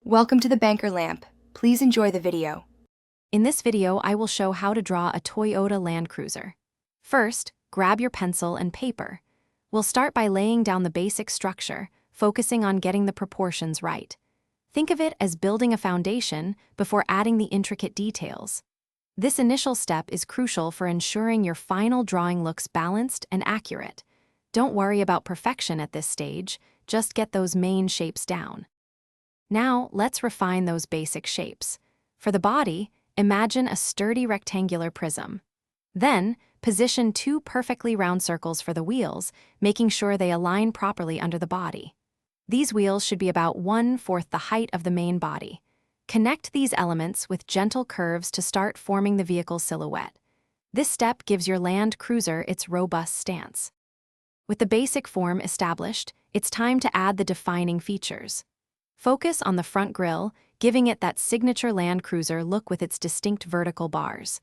Welcome to the Banker Lamp. Please enjoy the video. In this video, I will show how to draw a Toyota Land Cruiser. First, grab your pencil and paper. We'll start by laying down the basic structure, focusing on getting the proportions right. Think of it as building a foundation before adding the intricate details. This initial step is crucial for ensuring your final drawing looks balanced and accurate. Don't worry about perfection at this stage, just get those main shapes down. Now, let's refine those basic shapes. For the body, imagine a sturdy rectangular prism. Then, position two perfectly round circles for the wheels, making sure they align properly under the body. These wheels should be about 1/4 the height of the main body. Connect these elements with gentle curves to start forming the vehicle's silhouette. This step gives your Land Cruiser its robust stance. With the basic form established, it's time to add the defining features. Focus on the front grille, giving it that signature Land Cruiser look with its distinct vertical bars.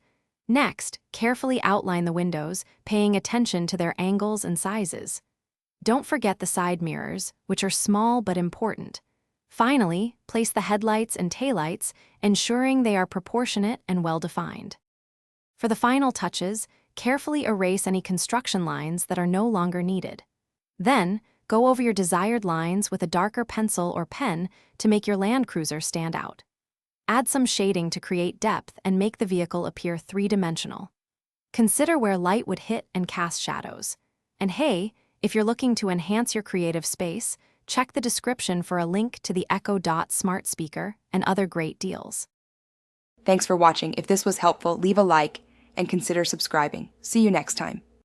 Next, carefully outline the windows, paying attention to their angles and sizes. Don't forget the side mirrors, which are small but important. Finally, place the headlights and taillights, ensuring they are proportionate and well-defined. For the final touches, carefully erase any construction lines that are no longer needed. Then, go over your desired lines with a darker pencil or pen to make your Land Cruiser stand out. Add some shading to create depth and make the vehicle appear three-dimensional. Consider where light would hit and cast shadows. And hey, if you're looking to enhance your creative space, check the description for a link to the Echo Dot smart speaker and other great deals. Thanks for watching. If this was helpful, leave a like and consider subscribing. See you next time.